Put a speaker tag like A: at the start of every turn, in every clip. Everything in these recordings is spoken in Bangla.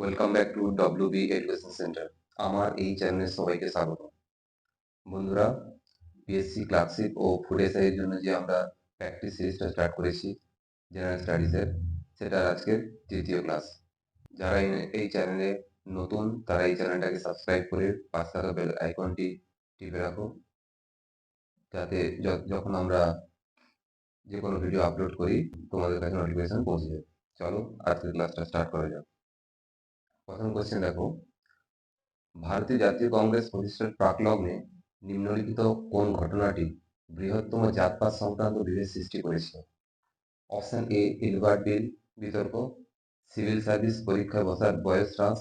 A: Welcome back to WB education centre. আমার এই চ্যানেলে সবাইকে স্বাগত। বন্ধুরা, পিএসসি ক্লাসিক ও ফুড এসআই এর জন্য যে আমরা প্র্যাকটিস সিরিজটা স্টার্ট করেছি জেনারেল স্টাডিজের, সেটা আজকের তৃতীয় ক্লাস। যারা এই চ্যানেলে নতুন তারা এই চ্যানেলটাকে সাবস্ক্রাইব করে পাশে থাকা বেল আইকনটি টিপে রাখো, যাতে যখন আমরা যে কোনো ভিডিও আপলোড করি তোমাদের কাছে নোটিফিকেশন পৌঁছে যাবে। চলো আজকের ক্লাসটা স্টার্ট করা যাক। প্রথম কোয়েশ্চেন দেখো, ভারতীয় জাতীয় কংগ্রেস প্রতিষ্ঠার প্রাকলগ্নে নিম্নলিখিত কোন ঘটনাটি বৃহত্তম জাতপাত সংক্রান্ত বিভেদ সৃষ্টি করেছিল? অপশন এ, ইলবার্ট বিল বিতর্ক, সিভিল সার্ভিস পরীক্ষায় বসার বয়স হ্রাস,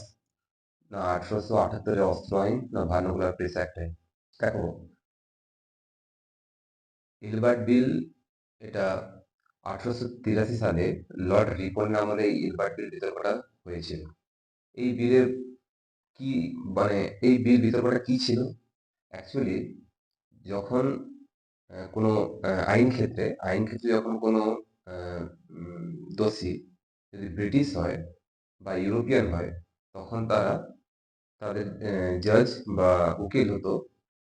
A: না 1878-এর অস্ত্র আইন, না ভার্নাকুলার প্রেস অ্যাক্ট আইন। দেখো, ইলবার্ট বিল এটা 1883 সালে লর্ড রিপনের আমলে এই ইলবার্ট বিল বিতর্কটা হয়েছিল। এই বিলের কি মানে এই বিল বিতর্কটা কি ছিল? অ্যাকচুয়ালি যখন কোনো আইন ক্ষেত্রে যখন কোনো দোষী যদি ব্রিটিশ হয় বা ইউরোপিয়ান হয়, তখন তারা তাদের জাজ বা উকিল হতো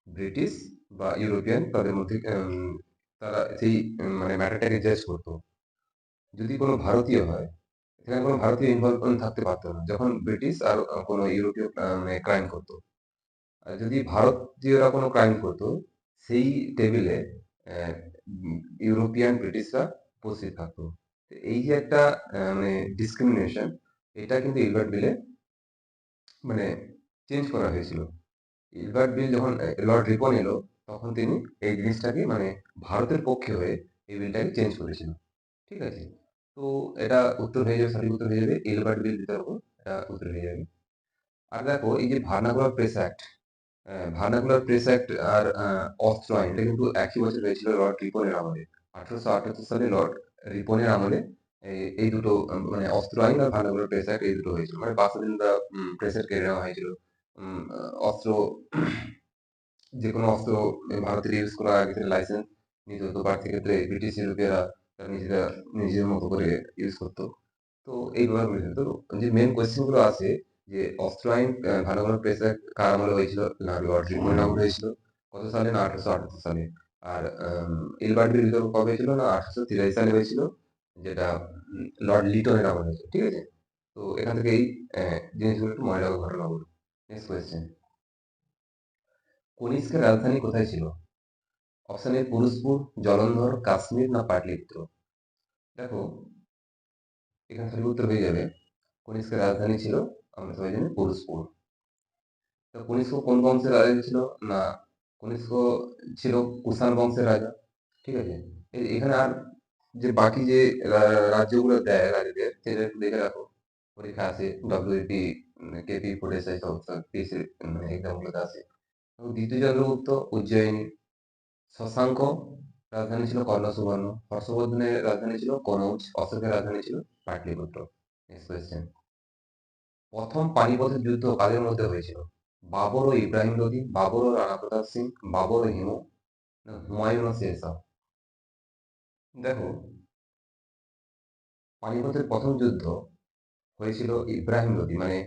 A: ব্রিটিশ বা ইউরোপিয়ান, তাদের মধ্যে তারা সেই মানে ম্যাটারটাকে জাজ করতো। যদি কোনো ভারতীয় হয়, এখানে কোনো ভারতীয় ইনভলভমেন্ট থাকতে পারতো না যখন ব্রিটিশ আর কোনো ইউরোপীয় মানে ক্রাইম করতো। আর যদি ভারতীয়রা কোনো ক্রাইম করতো, সেই টেবিলে ইউরোপিয়ান ব্রিটিশরা উপস্থিত থাকতো। এই যে একটা মানে ডিসক্রিমিনেশন, এটা কিন্তু ইলবার্ট বিলে মানে চেঞ্জ করা হয়েছিল। ইলবার্ট বিল যখন লর্ড রিপন এলো, তখন তিনি এই জিনিসটাকে মানে ভারতের পক্ষে হয়ে এই বিলটাকে চেঞ্জ করেছিল। ঠিক আছে, তো এটা উত্তর হয়ে যাবে, সঠিক উত্তর হয়ে যাবে ইলবার্ট বিল বিতর্ক, এটা উত্তর হয়ে যাবে। আর দেখো, এই যে ভার্নাকুলার প্রেস অ্যাক্ট, আর অস্ত্র আইন, এটা কিন্তু একই বছর হয়েছিল লর্ড রিপনের আমলে। 1878 সালে লর্ড রিপনের আমলে এই দুটো মানে অস্ত্র আইন আর ভার্নাকুলার প্রেস অ্যাক্ট, এই দুটো হয়েছিল। মানে বাসুদেন্দ্র প্রেসের কেড়ে নেওয়া হয়েছিল অস্ত্র। যে কোনো অস্ত্র ভারতের ইউজ করার আগে লাইসেন্স নিতে হতো, বাড়তি ক্ষেত্রে ব্রিটিশ ইউরোপীয়রা নিজেরা নিজের মতো করে ইউজ করতো। তো এই ব্যাপারগুলো ছিল। তো যে মেন কোয়েশ্চেন গুলো আছে, যে অস্ত্র আইন ভার্নাকুলার প্রেস অ্যাক্ট কার আমলে হয়েছিল? না লর্ড রিপনের আমলে হয়েছিল। কত সালে? না 1878 সালে। আর ইলবার্ট বিল বিতর্ক কবে হয়েছিল? না 1883 সালে হয়েছিল, যেটা লর্ড লিটনের আমলে হয়েছিল। ঠিক আছে, তো এখান থেকে এই জিনিসগুলো একটু মনে রাখার ঘটনাগুলো। নেক্সট কোয়েশ্চেন, কনিষ্কের রাজধানী কোথায় ছিল? অপশন এ পুরুষপুর, জলন্ধর, কাশ্মীর, না পাটলিপুত্র। দেখো, এখানে সঠিক উত্তর হয়ে যাবে কনিষ্কের রাজধানী ছিল, আমরা সবাই জানি, পুরুষপুর। তো কনিষ্ক কোন বংশের রাজা ছিল? না কনিষ্ক ছিল কুষাণ বংশের রাজা। ঠিক আছে, এখানে আর যে বাকি যে রাজ্যগুলো দেয় রাজাদের, সেটা একটু দেখে রাখো, পরীক্ষা আছে ডব্লিউপি, কেপি, ফুড এসআই সমস্ত পিএসসি এক্সাম গুলোতে আছে। দ্বিতীয় চন্দ্রগুপ্ত উজ্জয়িনী, শশাঙ্ক রাজধানী ছিল কর্ণসুবর্ণ, হর্ষবর্ধনের রাজধানী ছিল কনৌজ, অশোকের রাজধানী ছিল পাটলিপুত্র। নেক্সট কোয়েশ্চেন, প্রথম পানিপথের যুদ্ধ কাদের মধ্যে হয়েছিল? বাবর ও ইব্রাহিম লোধি, বাবর ও রাণা প্রতাপ সিং, বাবর ও হিমু, না হুমায়ুন ও শের শাহ। দেখো, পানিপথের প্রথম যুদ্ধ হয়েছিল ইব্রাহিম লোধি, মানে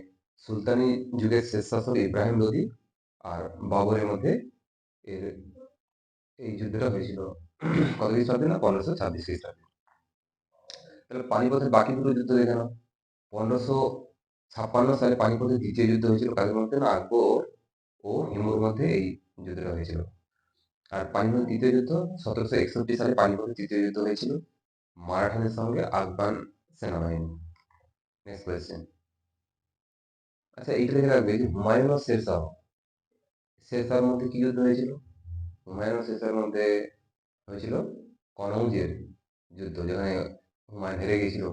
A: সুলতানি যুগের শেষ শাসক ইব্রাহিম লোধি আর বাবরের মধ্যে এর এই যুদ্ধটা হয়েছিল কত খ্রিস্টাব্দে? না 1526 খ্রিস্টাব্দে। তাহলে পানিপথের বাকি দুটো যুদ্ধ দেখে নাও। 1556 সালে পানিপথের দ্বিতীয় যুদ্ধ হয়েছিল কাদের মধ্যে? না আকবর ও হিমুর মধ্যে এই যুদ্ধটা হয়েছিল। আর পানিপথের দ্বিতীয় যুদ্ধ 1761 সালে পানিপথের তৃতীয় যুদ্ধ হয়েছিল মারাঠাদের সঙ্গে আফগান সেনাবাহিনী। নেক্সট কোয়েশ্চেন, আচ্ছা এইটা দেখে রাখবে যে হুমায়ুন ও শেরশাহ, শেরশাহর মধ্যে কি যুদ্ধ হয়েছিল? হুমায়ুন ও শেরশাহর মধ্যে হয়েছিল কনৌজের যুদ্ধ, যেখানে হুমায়ুন হেরে গেছিল।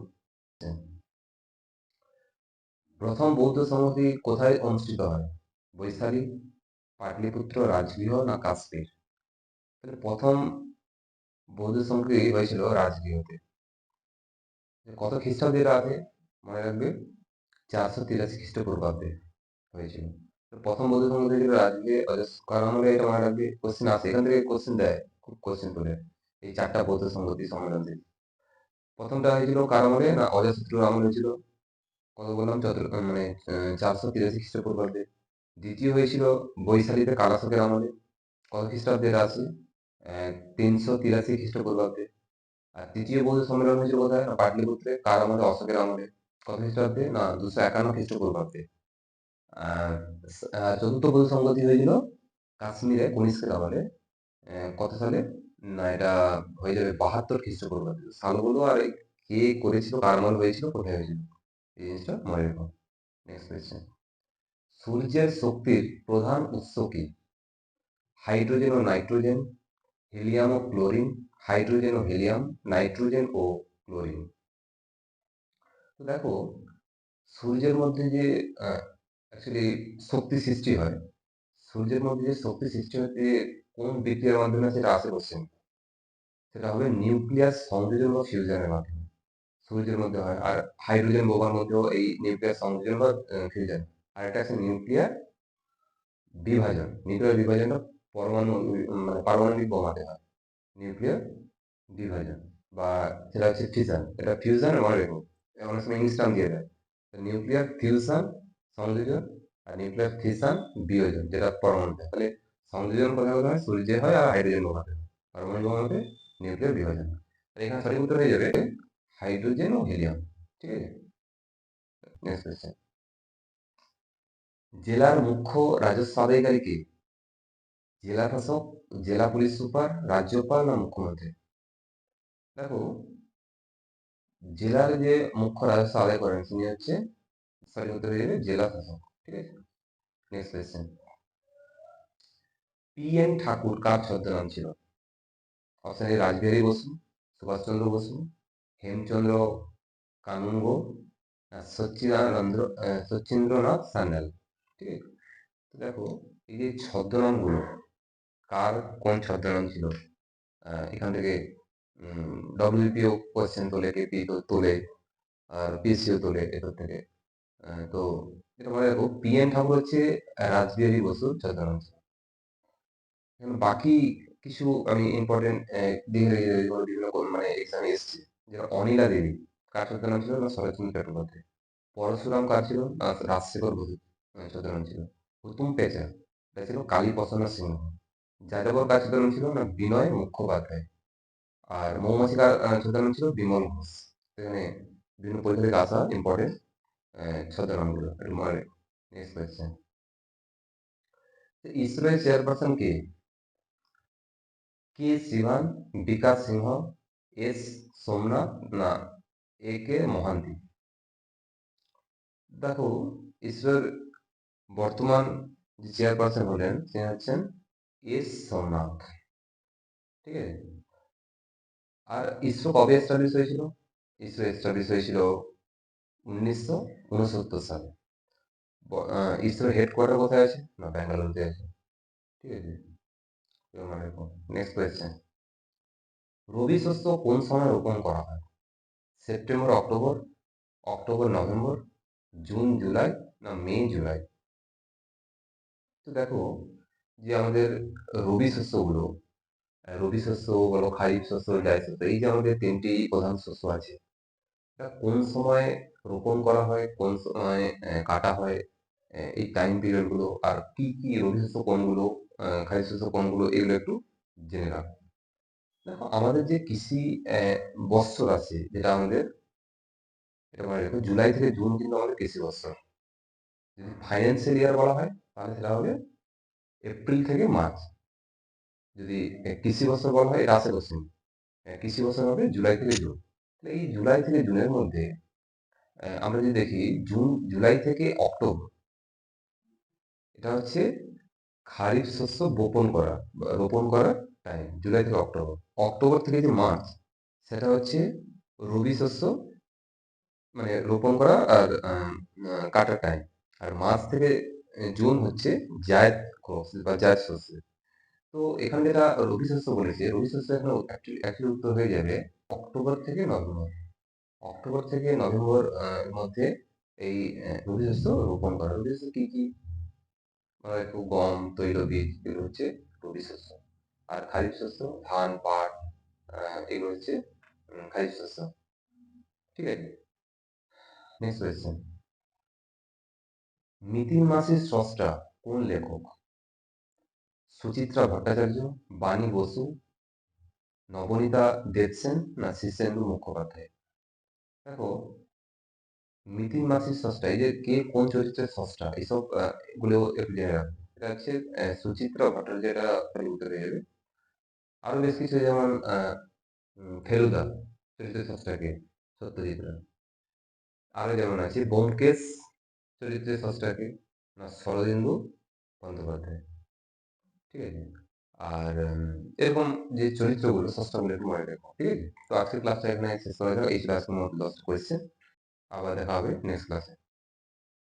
A: প্রথম বৌদ্ধ সমাধি কোথায় অনুষ্ঠিত হয়? বৈশালী, পাটলিপুত্র, রাজগৃহ, না কাশ্মীর। তাহলে প্রথম বৌদ্ধ সমাধি হয়েছিল রাজগৃহতে। কত খ্রিস্টাব্দে এটা আছে মনে রাখবে? 483 খ্রিস্টপূর্বাব্দে হয়েছিল। তো প্রথম বৌদ্ধ সমাধি হয়েছিল রাজগৃহে, কার আমলে? এটা মনে রাখবে, কোশ্চেন আসে এখান থেকে, কোশ্চেন দেয়, খুব কোশ্চেন করে এই চারটা বৌদ্ধ সমাধি সম্মেলন থেকে। প্রথমটা হয়েছিল কার আমলে? না অজাতশত্রুর আমলে হয়েছিল। কত বললাম? মানে 483 খ্রিস্টপূর্বাব্দে। দ্বিতীয় হয়েছিল বৈশালীতে কালাশোকের আমলে। কত খ্রিস্টাব্দে এটা আছে? 383 খ্রিস্টপূর্বাব্দে। আর তৃতীয় বৌদ্ধ সম্মেলন হয়েছিল কোথায়? না পাটলিপুত্রে। কার আমলে? অশোকের আমলে। কত খ্রিস্টাব্দে? না 251 খ্রিস্টপূর্বাব্দে। আর চতুর্থ বৌদ্ধ সংগতি হয়েছিল কাশ্মীরে কনিষ্কের আমলে। কত সালে? না এটা হয়ে যাবে 72 খ্রিস্টপূর্বাব্দে। সালগুলো আর কে করেছিল, কার আমল হয়েছিল, কোথায় হয়েছিল, এই জিনিসটা মনে রেখো। Next question. সূর্যের শক্তির প্রধান উৎস কি? হাইড্রোজেন ও নাইট্রোজেন, হিলিয়াম ও ক্লোরিন, হাইড্রোজেন ও হিলিয়াম, নাইট্রোজেন ও ক্লোরিন। তো দেখো, সূর্যের মধ্যে যে অ্যাকচুয়ালি শক্তি সৃষ্টি হয়, সূর্যের মধ্যে যে শক্তি সৃষ্টি হতে কোন বিক্রিয়ার মাধ্যমে সেটা আসে কোশ্চেন। সেটা হবে নিউক্লিয়াস সংযোজন বা ফিউশনের মাধ্যমে সূর্যের মধ্যে হয়। আর হাইড্রোজেন বোমার মধ্যেও এই নিউক্লিয়াস সংযোজন বা ফিউশন। আর এটা আছে নিউক্লিয়ার বিভাজন। নিউক্লিয়ার বিভাজনটা পরমাণু মানে পারমাণবিক বোমাতে হয়। নিউক্লিয়ার বিভাজন বা সেটা হচ্ছে ফিউশন। এটা ফিউশন মনে রেখো, অনেক সময় ইংলিশ টার্ম দিয়ে দেয়। নিউক্লিয়ার ফিউশন সংযোজন আর নিউক্লিয়ার ফিশন বিয়োজন, যেটা পরমাণুতে। তাহলে সংযোজন কোথায় কোথায় হয়? সূর্যে হয় আর হাইড্রোজেন বোমাতে হয়। পারমাণবিক বোমাতে নিউক্লিয়ার বিভাজন হয়। তাহলে এখানে সঠিক উত্তর হয়ে যাবে হাইড্রোজেন ও হিলিয়াম। ঠিক আছে, নেক্সট কোয়েশ্চেন। জেলার মুখ্য রাজস্ব আদায়কারী কে? জেলা শাসক, জেলা পুলিশ সুপার, রাজ্যপাল না মুখ্যমন্ত্রী? দেখো, জেলার যে মুখ্য রাজস্ব আদায় করেন তিনি হচ্ছে, সঠিক উত্তর হয়ে যাবে জেলা শাসক। ঠিক আছে, নেক্সট কোয়েশ্চেন। পি.এন. ঠাকুর কার ছদ্মনাম ছিল? Option A Rashbehari Bose, Subhashchandra Bose, Hemchandra Kanungo, Sachindranath Sanyal. ঠিক আছে, তো দেখো, এই যে ছদ্মনামগুলো, কার কোন ছদ্মনাম ছিল, এখান থেকে ডব্লিউপিও কোয়েশ্চেন তোলে, কেপি তোলে, আর পিএসসিও তোলে এদের থেকে। তো এটা মনে রাখো, পি.এন. ঠাকুর হচ্ছে রাসবিহারী বসুর ছদ্মনাম ছিল। বাকি কিছু আমি ইম্পর্টেন্ট দিকে বিভিন্ন মানে এক্সামে এসছে, যেটা অনিলা দেবী কার ছদ্মনাম ছিল? না শরৎচন্দ্র চট্টোপাধ্যায়। পরশুরাম কার ছিল? না রাজশেখর বসু ছদ্মনাম ছিল। হুতুম পেঁচা এটা ছিল কালী প্রসন্ন সিংহ। যাযাবর কার ছদ্মনাম ছিল? না বিনয় মুখোপাধ্যায়। আর মৌমাছি কার ছদ্মনাম ছিল? বিমল ঘোষ। এখানে বিভিন্ন পরীক্ষা থেকে আসা ইম্পর্টেন্ট ছদ্মনামগুলো একটু মনে রেখো। Next question. ইসরোয়ের চেয়ারপারসন কে? কে শিবান, বিকাশ সিংহ, এস সোমনাথ না এ কে মহান্তি? দেখো, ইসরোর বর্তমান যে চেয়ারপারসন হলেন তিনি হচ্ছেন এস সোমনাথ। ঠিক আছে, আর ইসরো কবে এস্টাবলিশ হয়েছিল? ইসরো এস্টাবলিশ হয়েছিল 1969 সালে। ইসরোর হেডকোয়ার্টার কোথায় আছে? না ব্যাঙ্গালোরতে আছে। ঠিক আছে, নেক্সট কোয়েশ্চেন। রবি শস্য কোন সময় রোপণ করা হয়? September October, October November, June July না মে জুলাই? তো দেখো, যে আমাদের রবি শস্যগুলো, রবি শস্য বলো, খারিফ শস্য, জায়দ শস্য, এই যে আমাদের তিনটি প্রধান শস্য আছে, এটা কোন সময় রোপণ করা হয়, কোন সময় কাটা হয়, এই টাইম পিরিয়ড গুলো, আর কি কি রবি শস্য কোনগুলো, খারিফ শস্য কোনগুলো, এগুলো একটু জেনে রাখো। দেখো, আমাদের যে কৃষি বৎসর আছে, যেটা আমাদের, এটা মনে রাখো, জুলাই থেকে জুন কিন্তু আমাদের কৃষি বৎসর। যদি ফাইন্যান্সিয়াল ইয়ার বলা হয় তাহলে সেটা হবে এপ্রিল থেকে মার্চ। যদি কৃষি বছর বলা হয়, এটা আসে কোশ্চেন, কৃষি বছর হবে জুলাই থেকে জুন। এই জুলাই থেকে জুনের মধ্যে আমরা যদি দেখি, জুলাই থেকে অক্টোবর, এটা হচ্ছে খারিফ শস্য বপন করা বা রোপণ করার টাইম। জুলাই থেকে অক্টোবর। অক্টোবর থেকে যে মার্চ, সেটা হচ্ছে রবি শস্য মানে রোপণ করা আর কাটার টাইম। আর মার্চ থেকে জুন হচ্ছে জায়দ ক্রপ বা জায়দ শস্য। তো এখানে যেটা রবি শস্য বলেছে, রবি শস্য এখানে অ্যাকচুয়ালি উত্তর হয়ে যাবে অক্টোবর থেকে নভেম্বর। অক্টোবর থেকে নভেম্বর এর মধ্যে এই রবি শস্য রোপণ করা। রবি শস্য কি কি? একটু গম, তৈলবীজ, এগুলো হচ্ছে রবি শস্য। আর খারিফ শস্য ধান, পাট, এগুলো হচ্ছে খারিফ শস্য। ঠিক আছে, নেক্সট কোয়েশ্চেন। মিতিন মাসির স্রষ্টা কোন লেখক? সুচিত্রা ভট্টাচার্য, বাণী বসু, নবনীতা দেবসেন না শীর্ষেন্দু মুখোপাধ্যায়? দেখো, মিতিন মাসির স্রষ্টা, এই যে কে কোন চরিত্রের স্রষ্টা, এইসব গুলো একটু জেনে রাখবে। এটা হচ্ছে সুচিত্রা ভট্টাচার্য, এটা তাহলে উত্তর হয়ে যাবে। আরো বেশ কিছু, যেমন ফেলুদা চরিত্রের স্রষ্টা কে? সত্যজিৎ রায়। আরো যেমন আছে ব্যোমকেশ চরিত্রের স্রষ্টা কে? না শরদিন্দু বন্দ্যোপাধ্যায়। ঠিক আছে? আর এরকম যে চরিত্রগুলো, স্রষ্টাগুলো একটু মনে রেখো। ঠিক আছে? তো আজকের ক্লাসটা এখানে শেষ করা যাক। এই ছিল আজকের মতো 10টা কোয়েশ্চেন। আবার দেখা হবে নেক্সট ক্লাসে।